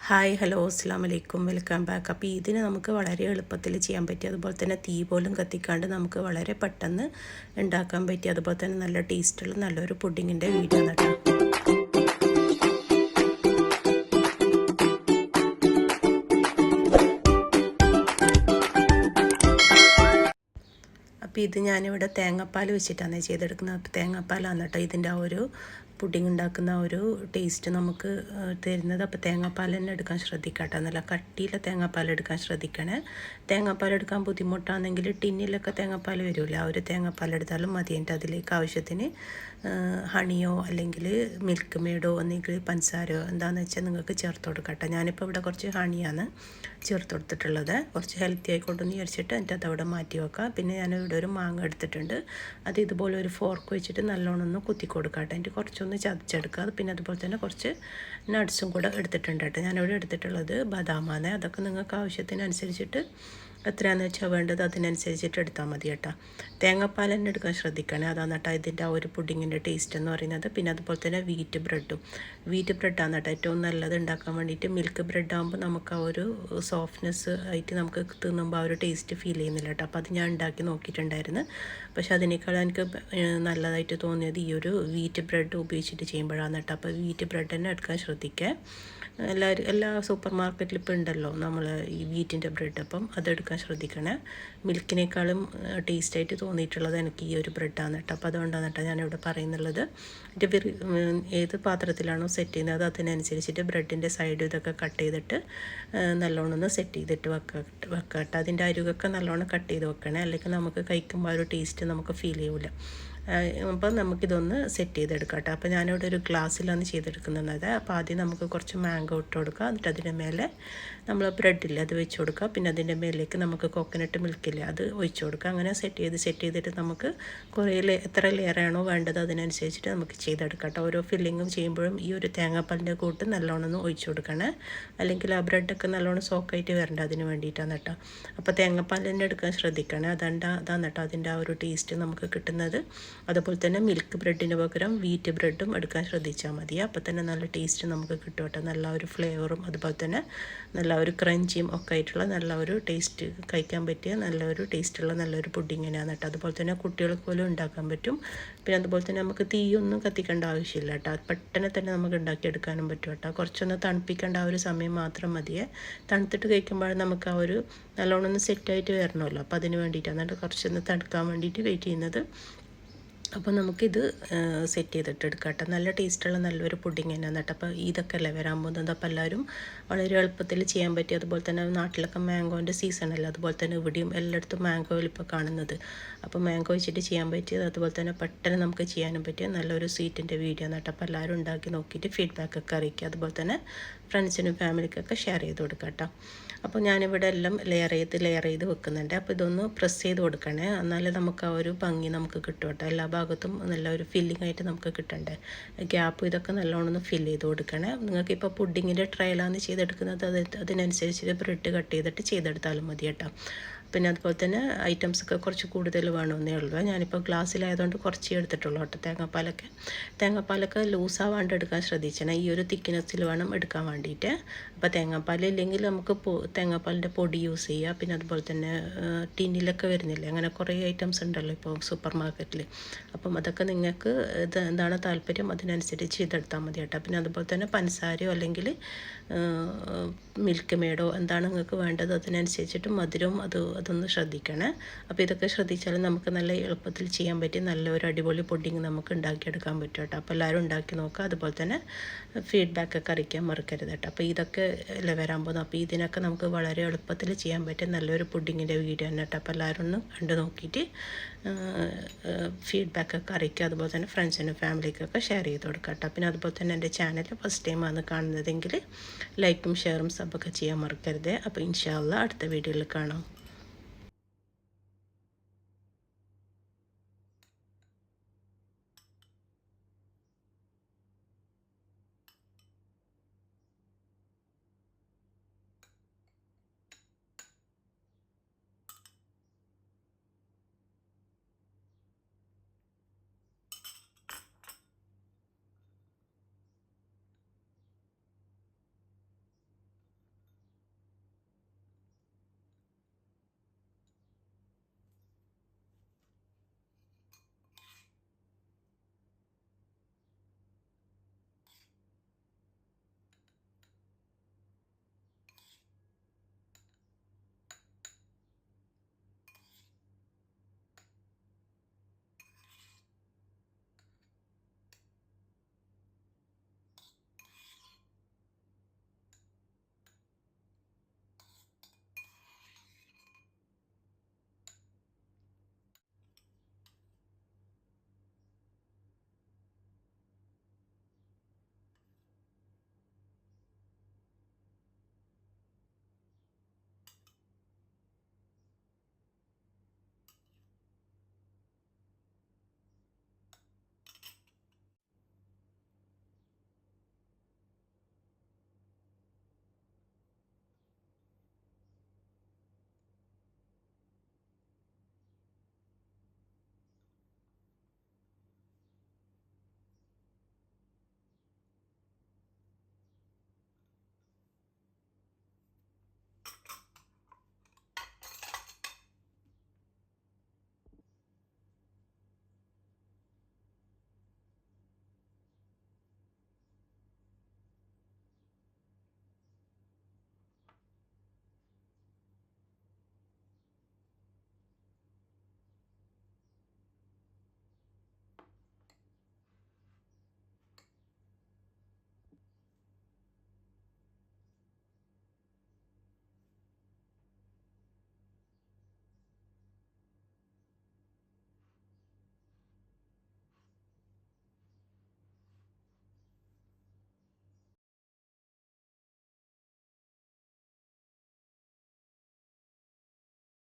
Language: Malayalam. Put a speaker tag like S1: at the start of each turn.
S1: ഹായ് ഹലോ അസ്സാം വലൈക്കും വെൽക്കം ബാക്ക്. അപ്പോൾ ഇതിന് നമുക്ക് വളരെ എളുപ്പത്തിൽ ചെയ്യാൻ പറ്റി, അതുപോലെ തന്നെ തീ പോലും കത്തിക്കാണ്ട് നമുക്ക് വളരെ പെട്ടെന്ന് ഉണ്ടാക്കാൻ പറ്റി, അതുപോലെ തന്നെ നല്ല ടേസ്റ്റുള്ള നല്ലൊരു പുഡിങ്ങിൻ്റെ വീഡിയോ ആണ് കേട്ടോ. അപ്പോൾ ഇത് ഞാനിവിടെ തേങ്ങാപ്പാൽ വെച്ചിട്ടാണ് ചെയ്തെടുക്കുന്നത്. അപ്പോൾ തേങ്ങാപ്പാലാണ് കേട്ടോ ഇതിൻ്റെ ആ ഒരു പുഡിങ് ഉണ്ടാക്കുന്ന ഒരു ടേസ്റ്റ് നമുക്ക് തരുന്നത്. അപ്പോൾ തേങ്ങാപ്പാൽ തന്നെ എടുക്കാൻ ശ്രദ്ധിക്കാം കേട്ടോ. നല്ല കട്ടിയിലെ തേങ്ങാപ്പാൽ എടുക്കാൻ ശ്രദ്ധിക്കണേ. തേങ്ങാപ്പാൽ എടുക്കാൻ ബുദ്ധിമുട്ടാണെങ്കിൽ ടിന്നിലൊക്കെ തേങ്ങാപ്പാൽ വരില്ല, ആ ഒരു തേങ്ങാപ്പാൽ എടുത്താലും മതി. എന്നിട്ട് അതിലേക്ക് ആവശ്യത്തിന് ഹണിയോ അല്ലെങ്കിൽ മിൽക്ക് മേഡോ അല്ലെങ്കിൽ പഞ്ചസാരയോ എന്താണെന്ന് വെച്ചാൽ നിങ്ങൾക്ക് ചേർത്ത് കൊടുക്കാം കേട്ടോ. ഞാനിപ്പോൾ ഇവിടെ കുറച്ച് ഹണിയാണ് ചേർത്ത് കൊടുത്തിട്ടുള്ളത്, കുറച്ച് ഹെൽത്തി ആയിക്കോട്ടെന്ന് വിചാരിച്ചിട്ട് എന്നിട്ട് അതവിടെ മാറ്റി വെക്കാം. പിന്നെ ഞാനിവിടെ ഒരു മാങ്ങ എടുത്തിട്ടുണ്ട്, അത് ഇതുപോലെ ഒരു ഫോർക്ക് വെച്ചിട്ട് നല്ലോണം ഒന്ന് കുത്തി കൊടുക്കാം കേട്ടോ. എന്നിട്ട് കുറച്ചൊന്ന് ചതച്ചെടുക്കുക. പിന്നെ അതുപോലെ തന്നെ കുറച്ച് നട്ട്സും കൂടെ എടുത്തിട്ടുണ്ട് കേട്ടോ. ഞാനിവിടെ എടുത്തിട്ടുള്ളത് ബദാമാണ്. അതൊക്കെ നിങ്ങൾക്ക് ആവശ്യത്തിനനുസരിച്ചിട്ട് എത്രയാണെന്ന് വെച്ചാൽ വേണ്ടത് അതിനനുസരിച്ചിട്ട് എടുത്താൽ മതി കേട്ടോ. തേങ്ങാപ്പാൽ തന്നെ എടുക്കാൻ ശ്രദ്ധിക്കണേ, അതാണ് കേട്ടോ ഇതിൻ്റെ ആ ഒരു പുഡിങ്ങിൻ്റെ ടേസ്റ്റ് എന്ന് പറയുന്നത്. പിന്നെ അതുപോലെ തന്നെ വീറ്റ് ബ്രെഡാണ് കേട്ടോ ഏറ്റവും നല്ലത് ഉണ്ടാക്കാൻ വേണ്ടിയിട്ട്. മിൽക്ക് ബ്രെഡ് ആകുമ്പോൾ നമുക്ക് ആ ഒരു സോഫ്റ്റ്നെസ് ആയിട്ട് നമുക്ക് തിന്നുമ്പോൾ ആ ഒരു ടേസ്റ്റ് ഫീൽ ചെയ്യുന്നില്ല കേട്ടോ. അപ്പോൾ അത് ഞാൻ ഉണ്ടാക്കി നോക്കിയിട്ടുണ്ടായിരുന്നു. പക്ഷേ അതിനേക്കാൾ എനിക്ക് നല്ലതായിട്ട് തോന്നിയത് ഈ ഒരു വീറ്റ് ബ്രെഡ് ഉപയോഗിച്ചിട്ട് ചെയ്യുമ്പോഴാണ് കേട്ടോ. അപ്പോൾ വീറ്റ് ബ്രെഡ് തന്നെ എടുക്കാൻ ശ്രദ്ധിക്കുക. എല്ലാ സൂപ്പർ മാർക്കറ്റിലും ഇപ്പോൾ ഉണ്ടല്ലോ നമ്മൾ ഈ വീറ്റിൻ്റെ ബ്രെഡ്, അപ്പം അതെടുക്കാൻ ശ്രദ്ധിക്കണേ. മിൽക്കിനേക്കാളും ടേസ്റ്റായിട്ട് തോന്നിയിട്ടുള്ളത് എനിക്ക് ഈ ഒരു ബ്രെഡാണ് കേട്ടോ. അപ്പോൾ അതുകൊണ്ടാണ് കേട്ടോ ഞാനിവിടെ പറയുന്നുള്ളത്. ഏത് പാത്രത്തിലാണോ സെറ്റ് ചെയ്യുന്നത് അതിനനുസരിച്ചിട്ട് ബ്രെഡിൻ്റെ സൈഡ് ഇതൊക്കെ കട്ട് ചെയ്തിട്ട് നല്ലോണം ഒന്ന് സെറ്റ് ചെയ്തിട്ട് വെക്കട്ടെ. അതിൻ്റെ അരികൊക്കെ നല്ലോണം കട്ട് ചെയ്ത് വെക്കണേ, അല്ലെങ്കിൽ നമുക്ക് കഴിക്കുമ്പോൾ ആ ഒരു ടേസ്റ്റ് നമുക്ക് ഫീൽ ചെയ്യില്ല. അപ്പോൾ നമുക്കിതൊന്ന് സെറ്റ് ചെയ്തെടുക്കാം കേട്ടോ. അപ്പോൾ ഞാനിവിടെ ഒരു ഗ്ലാസ്സിലാണ് ചെയ്തെടുക്കുന്നത്. അപ്പോൾ ആദ്യം നമുക്ക് കുറച്ച് മാംഗോ ഇട്ട് കൊടുക്കുക, എന്നിട്ട് അതിൻ്റെ മേലെ നമ്മൾ ബ്രെഡില്ല അത് വെച്ച് കൊടുക്കുക. പിന്നെ അതിൻ്റെ മേലേക്ക് നമുക്ക് കോക്കനട്ട് മിൽക്കില്ല അത് ഒഴിച്ച് കൊടുക്കുക. അങ്ങനെ സെറ്റ് ചെയ്തിട്ട് നമുക്ക് കുറേ എത്ര ലെയറാണോ വേണ്ടത് അതിനനുസരിച്ചിട്ട് നമുക്ക് ചെയ്തെടുക്കാം കേട്ടോ. ഓരോ ഫില്ലിങ്ങും ചെയ്യുമ്പോഴും ഈ ഒരു തേങ്ങാപ്പാലിൻ്റെ കൂട്ട് നല്ലോണം ഒന്ന് ഒഴിച്ച് കൊടുക്കണേ, അല്ലെങ്കിൽ ആ ബ്രെഡൊക്കെ നല്ലോണം സോക്കായിട്ട് വരണ്ട, അതിന് വേണ്ടിയിട്ടാണ് കേട്ടോ. അപ്പോൾ തേങ്ങാപ്പാൽ തന്നെ എടുക്കാൻ ശ്രദ്ധിക്കണേ, അതാണ് കേട്ടോ അതിൻ്റെ ആ ഒരു ടേസ്റ്റ് നമുക്ക് കിട്ടുന്നത്. അതുപോലെ തന്നെ മിൽക്ക് ബ്രെഡിന് പകരം വീറ്റ് ബ്രെഡും എടുക്കാൻ ശ്രദ്ധിച്ചാൽ മതി. അപ്പോൾ തന്നെ നല്ല ടേസ്റ്റ് നമുക്ക് കിട്ടും കേട്ടോ. നല്ല ഒരു ഫ്ലേവറും അതുപോലെ തന്നെ നല്ല ഒരു ക്രഞ്ചിയും ഒക്കെ ആയിട്ടുള്ള നല്ല ഒരു ടേസ്റ്റ് കഴിക്കാൻ പറ്റിയ നല്ലൊരു ടേസ്റ്റുള്ള നല്ലൊരു പുഡിങ്ങിനാണ് കേട്ടോ. അതുപോലെ തന്നെ കുട്ടികൾക്ക് പോലും ഉണ്ടാക്കാൻ പറ്റും. പിന്നെ അതുപോലെ തന്നെ നമുക്ക് തീയൊന്നും കത്തിക്കേണ്ട ആവശ്യമില്ല കേട്ടോ. പെട്ടെന്ന് തന്നെ നമുക്ക് ഉണ്ടാക്കിയെടുക്കാനും പറ്റും കേട്ടോ. കുറച്ചൊന്ന് തണുപ്പിക്കേണ്ട ആ ഒരു സമയം മാത്രം മതിയേ. തണുത്തിട്ട് കഴിക്കുമ്പോൾ നമുക്ക് ആ ഒരു നല്ലോണം ഒന്ന് സെറ്റായിട്ട് വരണമല്ലോ. അപ്പോൾ അതിന് വേണ്ടിയിട്ടാണ് കുറച്ചൊന്ന് തണുക്കാൻ വേണ്ടിയിട്ട് വെയിറ്റ് ചെയ്യുന്നത്. അപ്പോൾ നമുക്കിത് സെറ്റ് ചെയ്തിട്ട് എടുക്കാം കേട്ടോ. നല്ല ടേസ്റ്റുള്ള നല്ലൊരു പുഡിങ് തന്നെയാണ് കേട്ടോ. അപ്പോൾ ഇതൊക്കെ അല്ലേ വരാൻ പോകുന്നത്. അപ്പോൾ എല്ലാവരും വളരെ എളുപ്പത്തിൽ ചെയ്യാൻ പറ്റി. അതുപോലെ തന്നെ നാട്ടിലൊക്കെ മാംഗോൻ്റെ സീസണല്ല, അതുപോലെ തന്നെ ഇവിടെയും എല്ലായിടത്തും മാംഗോയിൽ ഇപ്പോൾ കാണുന്നത്. അപ്പോൾ മാംഗോ വെച്ചിട്ട് ചെയ്യാൻ പറ്റിയത്, അതുപോലെ തന്നെ പെട്ടെന്ന് നമുക്ക് ചെയ്യാനും പറ്റിയ നല്ലൊരു സ്വീറ്റിൻ്റെ വീഡിയോ ആണ് കേട്ടോ. അപ്പോൾ എല്ലാവരും ഉണ്ടാക്കി നോക്കിയിട്ട് ഫീഡ്ബാക്കൊക്കെ അറിയിക്കുക. അതുപോലെ തന്നെ ഫ്രണ്ട്സിനും ഫാമിലിക്കൊക്കെ ഷെയർ ചെയ്ത് കൊടുക്കാം കേട്ടോ. അപ്പോൾ ഞാനിവിടെ എല്ലാം ലെയർ ചെയ്ത് വെക്കുന്നുണ്ട്. അപ്പോൾ ഇതൊന്ന് പ്രസ് ചെയ്ത് കൊടുക്കണേ, എന്നാലേ നമുക്ക് ആ ഒരു ഭംഗി നമുക്ക് കിട്ടും കേട്ടോ. എല്ലാ ഭാഗത്തും നല്ല ഒരു ഫില്ലിംഗ് ആയിട്ട് നമുക്ക് കിട്ടണ്ടേ. ഗ്യാപ്പ് ഇതൊക്കെ നല്ലോണം ഒന്ന് ഫില്ല് ചെയ്ത് കൊടുക്കണേ. നിങ്ങൾക്കിപ്പോൾ പുഡിങ്ങിൻ്റെ ട്രയലാണ് ചെയ്തെടുക്കുന്നത്, അതിനനുസരിച്ച് ബ്രെഡ് കട്ട് ചെയ്തിട്ട് ചെയ്തെടുത്താലും മതി കേട്ടോ. പിന്നെ അതുപോലെ തന്നെ ഐറ്റംസൊക്കെ കുറച്ച് കൂടുതൽ വേണമെന്നേ ഉള്ളൂ. ഞാനിപ്പോൾ ഗ്ലാസ്സിലായതുകൊണ്ട് കുറച്ച് എടുത്തിട്ടുള്ളൂ കേട്ടോ. തേങ്ങാപ്പാലൊക്കെ ലൂസാവാണ്ട് എടുക്കാൻ ശ്രദ്ധിച്ചണം. ഈ ഒരു തിക്നെസ്സിൽ വേണം എടുക്കാൻ വേണ്ടിയിട്ട്. അപ്പോൾ തേങ്ങാപ്പാൽ ഇല്ലെങ്കിൽ നമുക്ക് തേങ്ങാപ്പാലിൻ്റെ പൊടി യൂസ് ചെയ്യുക. പിന്നെ അതുപോലെ തന്നെ ടിന്നിലൊക്കെ വരുന്നില്ല, അങ്ങനെ കുറേ ഐറ്റംസ് ഉണ്ടല്ലോ ഇപ്പോൾ സൂപ്പർ മാർക്കറ്റിൽ. അപ്പം അതൊക്കെ നിങ്ങൾക്ക് എന്താണ് താല്പര്യം അതിനനുസരിച്ച് ചെയ്തെടുത്താൽ മതി കേട്ടോ. പിന്നെ അതുപോലെ തന്നെ പഞ്ചസാരയോ അല്ലെങ്കിൽ മിൽക്ക് മേഡോ എന്താണ് നിങ്ങൾക്ക് വേണ്ടത് അതിനനുസരിച്ചിട്ട് മധുരവും അതൊന്ന് ശ്രദ്ധിക്കണേ. അപ്പോൾ ഇതൊക്കെ ശ്രദ്ധിച്ചാൽ നമുക്ക് നല്ല എളുപ്പത്തിൽ ചെയ്യാൻ പറ്റി നല്ലൊരു അടിപൊളി പുഡിങ് നമുക്ക് ഉണ്ടാക്കിയെടുക്കാൻ പറ്റും കേട്ടോ. അപ്പോൾ എല്ലാവരും ഉണ്ടാക്കി നോക്കുക. അതുപോലെ തന്നെ ഫീഡ്ബാക്കൊക്കെ അറിയിക്കാൻ മറക്കരുത് കേട്ടോ. അപ്പോൾ ഇതൊക്കെ അല്ലേ വരാൻ പോകുന്നത്. അപ്പോൾ ഇതിനൊക്കെ നമുക്ക് വളരെ എളുപ്പത്തിൽ ചെയ്യാൻ പറ്റിയ നല്ലൊരു പുഡിങ്ങിൻ്റെ വീഡിയോ തന്നെ കേട്ടോ. അപ്പോൾ എല്ലാവരും ഒന്ന് കണ്ടു നോക്കിയിട്ട് ഫീഡ്ബാക്കൊക്കെ അറിയിക്കുക. അതുപോലെ തന്നെ ഫ്രണ്ട്സിനും ഫാമിലിക്കൊക്കെ ഷെയർ ചെയ്ത് കൊടുക്കുക കേട്ടോ. പിന്നെ അതുപോലെ തന്നെ എൻ്റെ ചാനൽ ഫസ്റ്റ് ടൈമാണ് കാണുന്നതെങ്കിൽ ലൈക്കും ഷെയറും സബൊക്കെ ചെയ്യാൻ മറക്കരുത്. അപ്പോൾ ഇൻഷാ അല്ലാഹ് അടുത്ത വീഡിയോയിൽ കാണാം.